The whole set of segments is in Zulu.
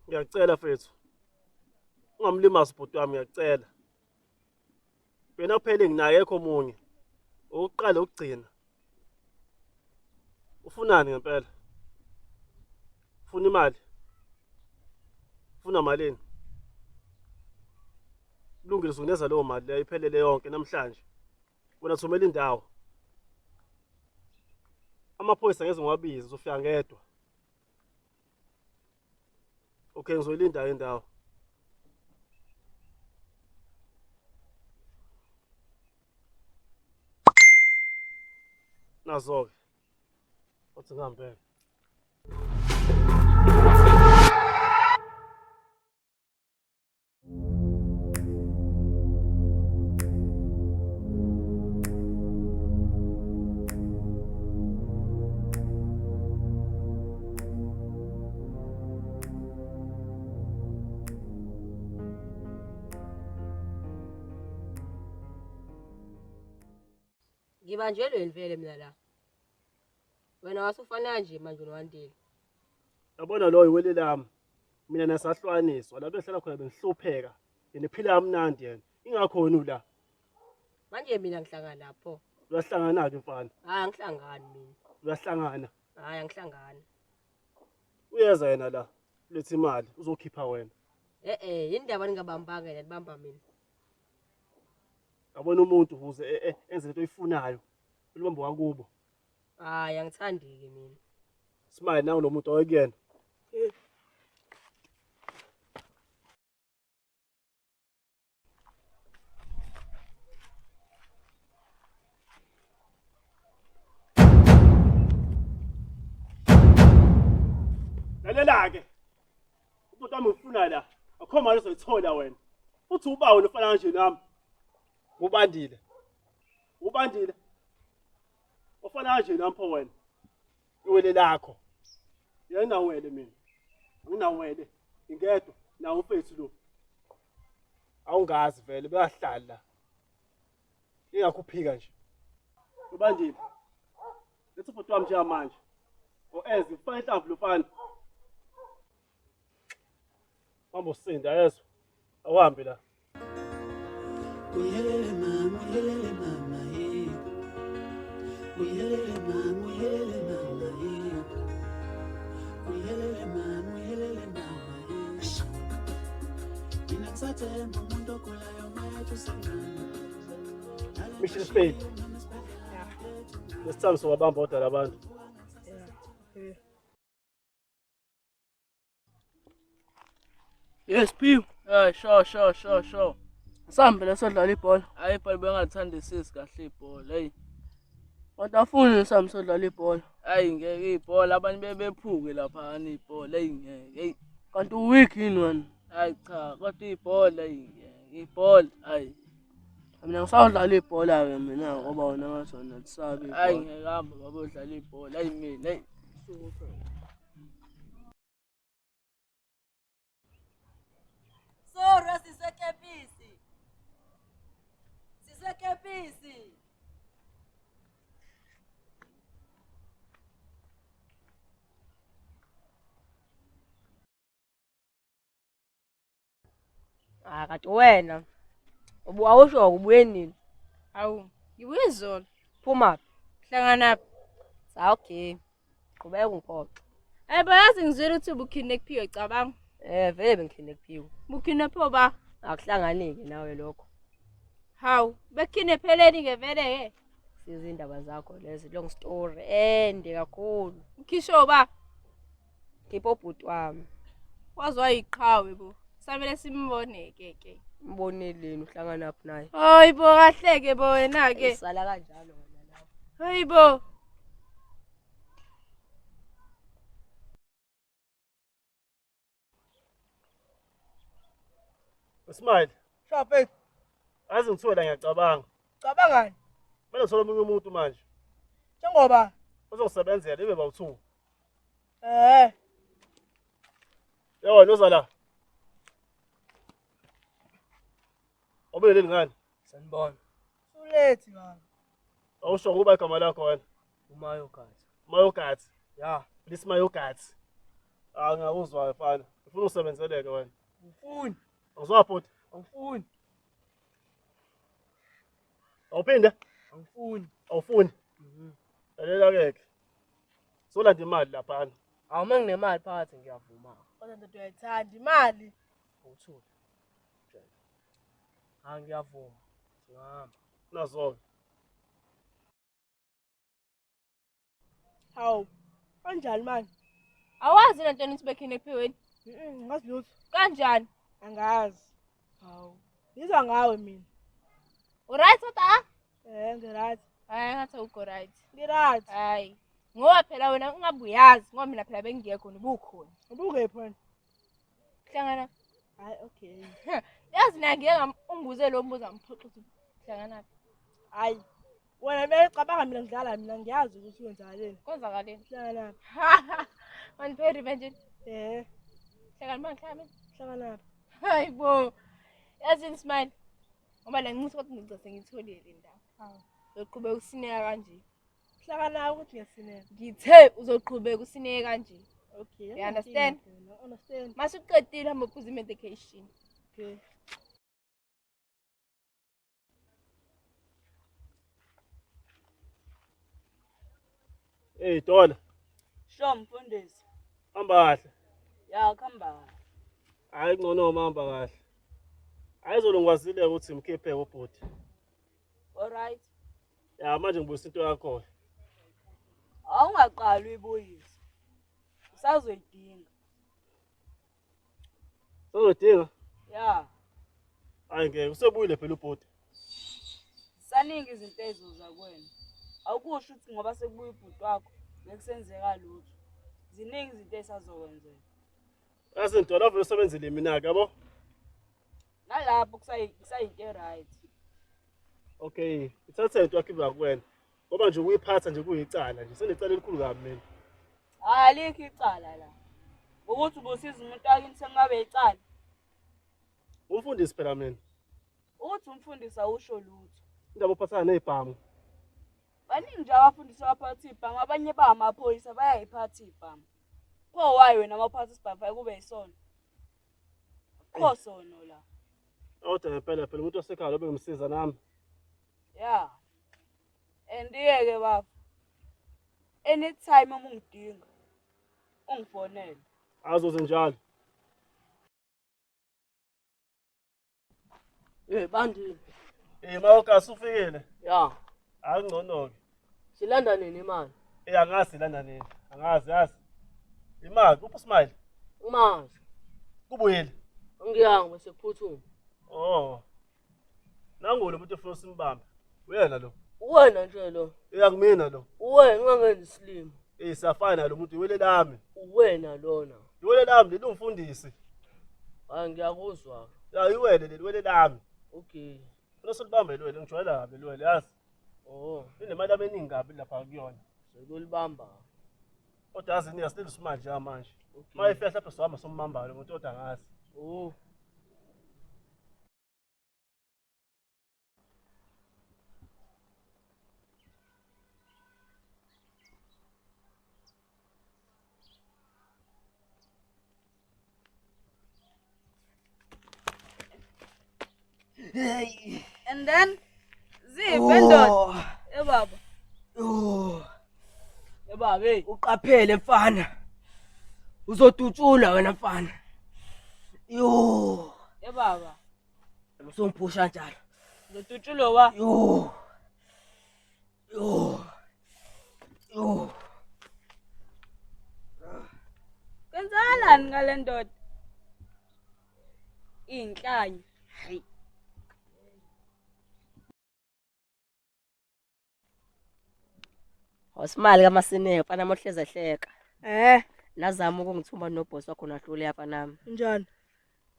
Ngiyacela mfethu. Ungamlimazi ubhuti wami ngiyacela. Wena kuphela nginaye ekho omunye. Ukuqala ukugcina. Ufunani ngempela? Ufuna imali? Ufuna malini? Kulungile uzokunikeza leyo mali leyo iphelele yonke namhlanje. Wena thumela indawo. Amaphoyisa ngeze ngiwabize uzofika ngedwa. Okay, ngizoyilinda indawo. Nazo-ke. Othi ngihambele. Ngibanjelwe vele mina la. Wena wasufana nje manje noWandile. Yabona lo iwele lami. Mina nasahlukaniswa lapho ehlala khona bengihlupheka. Yena ephila kamnandi yena. Ingakho wena ula. Manje mina ngihlangana lapho. Uyahlangana ke mfana. Hayi angihlangani mina. Uyahlangana. Hayi angihlangani. Uyeza yena la. Lethe imali uzokhipha wena. Indaba ningabambanga yena nibamba mina. Yabona umuntu ukuze enze into oyifunayo. Ulibambo wakubo. Hayi angithandi-ke mina. Smile nawe lo muntu oyekuyena. Lalela-ke. Umuntu wami ufuna la. Akho mali ozoyithola wena. Uthi ubawo lofana kanje nami. Ubandile. Ubandile. Ufana kanje nami pho wena. Iwele lakho. Yena wele mina. Anginawele. Ngingedwa nawo mfethu lo. Awungazi vele bayahlala. Ingakuphika nje. Ubandile. Lethi ubhuti wami njengamanje. O-eze ufana inhlamvu lofana. Mama usinda yezo. Awuhambe la. Uyelele mama, uyelele mama, yeah. Uyelele mama, uyelele mama, yeah. Uyelele mama, uyelele mama, yeah. Mina ngisathemba umuntu ogulayo mayathi usengane. Mission failed. This time so wabamba odala abantu. Yes, P. Sure. Sambele sodlala ibhola. Hayi phela bengathandisisi kahle ibhola. Hey. Kodwa afuni sami sodlala ibhola. Hayi ngeke ibhola abantu bebephuke lapha ni ibhola hey ngeke. Hey. Kanti uweak yini wena? Hayi cha, kodwa ibhola hey ibhola hayi. Mina ngisawudlala ibhola ke mina ngoba wona ngasona lisabi ibhola. Hayi ngeke hamba babodlala ibhola hayi mina hey. Sora sisekepisi. Sisekepisi. Kanti wena awusho ubuye nini? Awu, ngibuye izolo. Phuma. Hlangana. Okay. Qhubeka ungiphoxe. Bayazi ngizwela ukuthi ubukhinekuphiwe cabanga. Vele bengikhinekuphiwe. Bukhinepho ba? Akuhlanganike nawe lokho. Hawu, bekhinepheleni ke vele ke. Siza indaba zakho lezi long story ende kakhulu. Ukhisho ba? Khipha ubhuti wami. Wazwa iqhawe bo. Samele simbone ke. Mboneleni uhlangana phi naye? Hayi bo kahleke bo wena ke. Sala kanjalo wena lawo. Hayi bo. Smile. Shaphe. Azi ngithuwela ngiyacabanga. Cabangani? Manje uthola omunye umuntu manje. Njengoba Uzosebenzela ibe bawu2. eh Yewona uza la. Obeleni ngani? sanibona. Sulethi mama. Awusho ukuba igama lakho wena. Umayokathi. Mayokathi. Ya. Lisimayokathi. Angakuzwa mfana. Ufuna usebenzeleke wena. Ngifuni. Awuzwaphuti? Angifuni. Awuphinde? Angifuni. Awufuni? Lalela ke. Solanda imali lapha. Awume nginemali phakathi ngiyavuma. Kodwa ndoda uyayithanda imali. Awuthuli. Ngiyavuma. Ngihamba. Nazo. Hawu. Kanjani manje? Awazi lento nithi bekhine ephiweni. Ngazi lutho. Kanjani? Angazi. Hawu. Ngizwa ngawe mina. Uright tata? Ngiright. Hayi ngathi uko right. Ngiright. Hayi. Ngoba phela wena ungabuyazi ngoba mina phela bengingekho nibukhona. Ubuke phone. Hlangana. Hayi okay. Yazi na ngeke ungibuze lo mbuzo amxoxa ukuthi hlangana. Hayi. Wena becabanga mina ngidlala mina ngiyazi ukuthi wenzakaleni. Konzakaleni. Hlangana. Waniphe revenge. Hlangana manje. Hlangana. Hayibo. Yazi Smile. Ngoba la ngithi ukuthi ngicase ngitholile le ndawo. Hawu. Uzoqhubeka usineka kanje. Hlangana ukuthi ngiyasineka. Ngithe uzoqhubeka usineka kanje. Okay. You understand? Understand. Masuqedile hamba uphuza medication. Okay. Hey Dola, Sho mfundisi. hamba kahle. Ya khamba. Hayi ngcono hamba kahle. Ayizolo ngikwazile ukuthi ngimkhiphe ubhuti. Alright. Ya manje ngibuyisa into yakho. Awungaqali uyibuyise. Usazoyidinga. Sozodinga? Ya. Hayi ngeke usebuyile phela ubhuti. Saningi izinto ezizoza kuwena. Awukusho ukuthi ngoba sekubuya ibhuti wakho bekusenzeka lutho. Ziningi izinto esazokwenzeka. Yazi Dola vele usebenzile mina ke yabo. Nalapho kusayinto right. Okay, ithathe into yakho iba kuwena. Ngoba nje ukuyiphatha nje kuyicala nje. Senecala elikhulu kabi mina. Alikho icala la. Ukuthi ubusiza umuntu wakini sengabe icala. Umfundisi phela mina. Uthi umfundisi awusho lutho. Indaba ophathana nezibhamu. Baningi nje abafundisi abaphatha ibhamu, abanye ba amaphoyisa bayayiphatha ibhamu. Pho wayi wena mawuphatha isibhamu kube yisona. Kho sono la. Awude ngempela phela umuntu osekhaya lobe ngimsiza nami. Ya. Andiyeke baba. Anytime uma ungidinga ungifonele. Azoze njalo. Bandini. Mawuka ufikile. Ya. Angcono ke. Silanda nini imali? Angazi lana nini. Angazi yazi. Imali uphi Smile? Umazi. Kubuyile. Ngiyanga bese kuphuthuma. Oh. Nangu lo muntu ofuna simbambe. Uyena lo. Wena nje lo. Ngimina lo. Wena ungangenzi slim. Siyafana lo muntu iwele lami. Wena lona. Iwele lami leli umfundisi. Hayi ngiyakuzwa. Ya iwele leli iwele lami. Okay. Funa silibambe lo ngijwayela kabi lo yazi. Oh, Inemali abaningi kabi lapha kuyona. sekulibamba. Kodwa yazi niya silela simanje manje. Okay. Mayifehla lapho sohamba sombamba lo muntu odwa ngazi. Oh. And then zibendon. Baba. Baba, hey, uqaphele mfana. Uzodutshula wena mfana. Yo, Baba. usongiphusha njalo. Ndotutshulo wa. Yo. Kwenzakalani ngale ndoda? Inhlanya. Hayi. Osimali kaMasineke mfana mohleze hleka. Nazama ukungithumba nobhosi wakho nahlule yapha nami. Njani?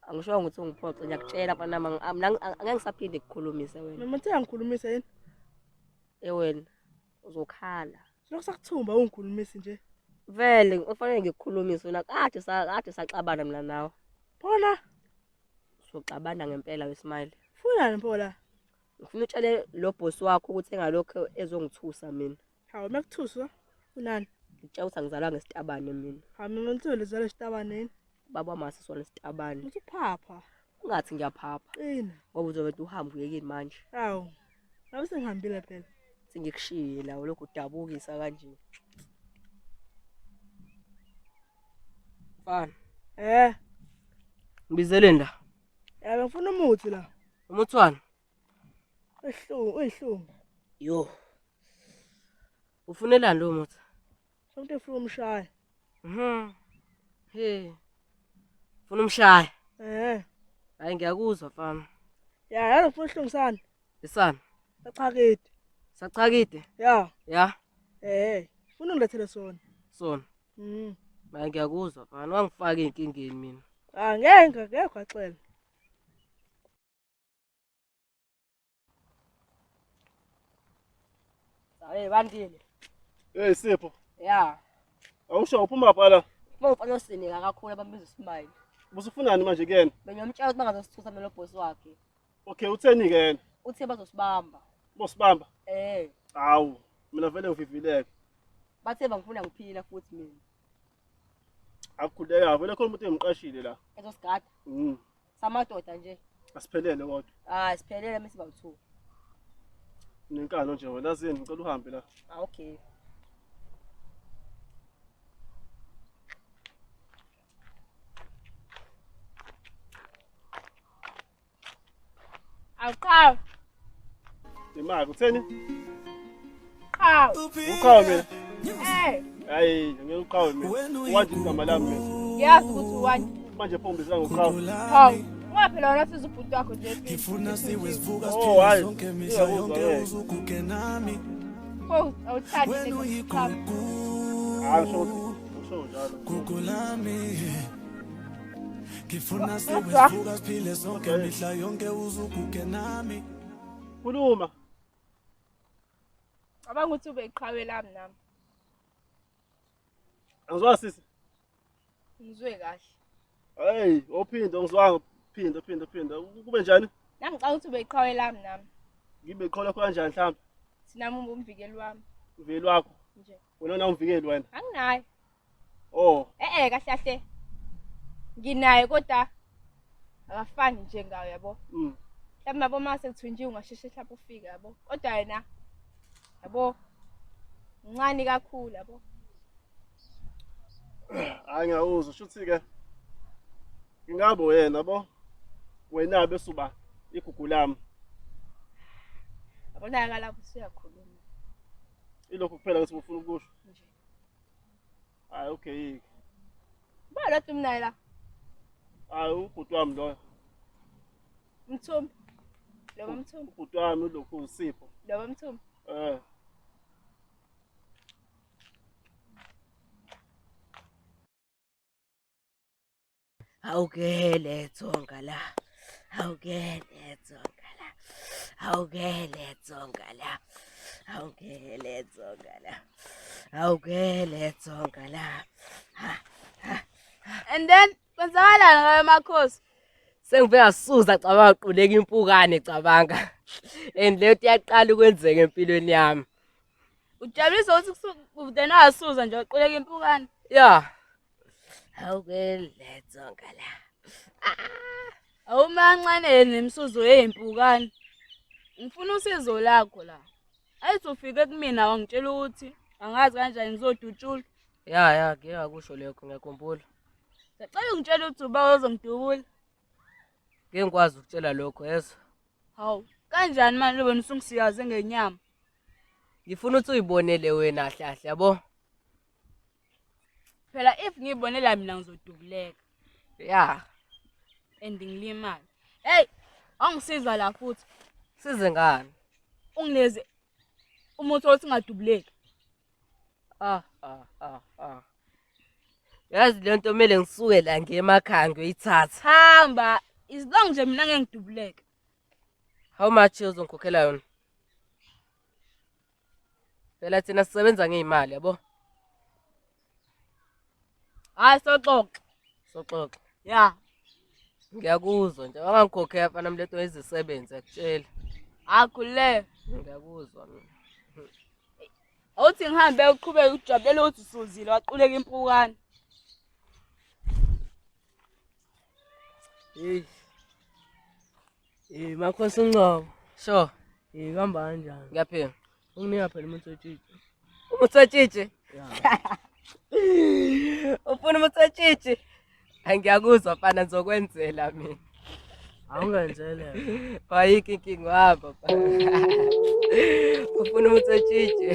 Angisho ukuthi ungiphoxe ngiyakutshela mfana mina angeke ngisaphinde ukukhulumise wena. Noma uthe ngikhulumise yini? Wena uzokhala. Lokho sakuthumba ungikhulumise nje. Vele ufanele ngikukhulumise wena kade saxabana mina nawe. Phona Soxabana ngempela weSmile. funani phola? Ngifuna utshele lo boss wakho ukuthi engalokho ezongithusa mina. Hawu mekuthusa unani? ngitshela ukuthi angizalwa ngesitabane mina. Mina ngithole zale sitabaneni. Baba mase sona isitabane. Uthi phapha. Ungathi ngiyaphapha. Qina. Ngoba uzobe uhambe uyekini manje. Hawu. Ngabe sengihambile phela. Singikushiye lawo lokhu udabukisa kanje. Mfana. Ngibizele nda. Yabo ngifuna umuthi la. Umuthwana. Uyihlungu. Yo. Ufunelani lo muthi? Something from shy. Hey. Ufuna umshaya? Hayi ngiyakuzwa mfana. Ya, ngifuna ihlungu sana. Isana? Sachakide. Sachakide? Ya. Ya. Ufuna ngilethele sona. Sona. Hayi ngiyakuzwa mfana, wangifaka inkingeni mina. Ngeke axela. Bandile. Sipho. Ya. Awusho uphuma phala. Mawufana osinika kakhulu abambiza uSmile. Busufunani manje kuyena? Benyomtshela ukuthi bangazosithusa mina boss wakhe. Okay, utheni ke yena? Uthe bazosibamba. Bosibamba? Hawu, mina vele ngivivileke. Bathe bangifuna ngiphila futhi mina. Akukhuleka vele khona umuntu engiqashile la. Ezosigada. Samadoda nje. Asiphelele kodwa. Siphelele mase bawu2. Nenkano nje wena zini ngicela uhambe la. Okay. Awuqhawe. Imali utheni? Qhawe. Uqhawe mina. Hayi, ngeke uqhawe mina. Wathi igama lami mina. Ngiyazi ukuthi uwani. Manje phombisa ngoqhawe. Hawu. Ungaphela wona siza ubhuti wakho nje. Ngifuna siwesivuka siphile zonke mihla yonke uzukuke nami. Awuthandi Wena uyigugu. Usho njalo. Gugu lami. Ngifuna siwesivuka siphile zonke mihla yonke uzukuke nami. Khuluma. Abanga ukuthi ube iqhawe lami nami. Angizwa sisi. Ngizwe kahle. Hey, ophinda ngizwanga phinda. Kube njani? Nami ngicela ukuthi ube iqhawe lami nami. Ngibe iqhola kanjani mhlawumbe? Sinami umvikeli wami. Uveli wakho. Nje. Wena umvikeli wena. Anginayo. Kahle kahle. Nginaye kodwa akafani nje ngayo yabo. Mhlawumbe yabo mase ngithunjiwe ungasheshe mhlawumbe ufike yabo. Kodwa yena yabo uncane kakhulu yabo. Hayi ngiyawuzwa shuthi ke. Ngingabo wena yabo. Wena besuba igugu lami. Abonakala lapho siyakhuluma. Ilokho kuphela ukuthi ufuna ukusho. Nje. Hayi okay. Ba lo tumnayi la. Hayi ubhuti wami lo. Mthumbi. Lo Mthumbi. Ubhuti wami lokhu uSipho. Lo Mthumbi. Awukele tsonga la. Awukele tsonga la. Awukele tsonga la. Awukele tsonga la. Awukele tsonga la. And then kwenzakalani ngayo makhosi? Sengivela suza cabanga uquleka impukane cabanga. And leyo iyaqala ukwenzeka empilweni yami. Ujabulisa ukuthi kuvudena asuza nje uquleka impukane. Yeah. Awukele tsonga la. Awumancane nemsuzo yezimpukane. Ngifuna usizo lakho la. Ayithi ufike kumina wangitshela ukuthi angazi kanjani ngizodutshula. Ya, ngeke kusho lekho ngiyakhumbula. Ngicela ungitshela ukuthi uba uzongidubula. Ngeke ngikwazi ukutshela lokho yezwa. Hawu, kanjani manje wena usungisiyaze ngenyama? Ngifuna ukuthi uyibonele wena hlahle yabo. Phela if ngibonela mina ngizodubuleka. Ya. And ngilimali. Hey, angisiza la futhi. Size ngani? Ungineze umuthi othi ngadubuleki. Yazi lento kumele ngisuke la ngemakhaya ngiyoyithatha. Hamba, is long nje mina ngeke ngidubuleke. How much uzongikhokhela yona? Phela thina sisebenza ngeimali yabo. Hayi soxoxa. Ya. Ngiyakuzwa nje wangangikhokhela mfana mletho ezisebenza kutshela. Akhule. Ngiyakuzwa mina. awuthi ngihambe uqhubeke ujabulela ukuthi usuzile waquleka impukane. Makhosi uNqobo. Sure. Kuhamba kanjani? Ngiyaphila. Unginika phela umutsotshitshi. Umutsotshitshi? Ufuna umutsotshitshi? Angiyakuzwa mfana ngizokwenzela mina. Awungenzele. Ayikho inkinga wahamba. Ufuna umutsotshitshi?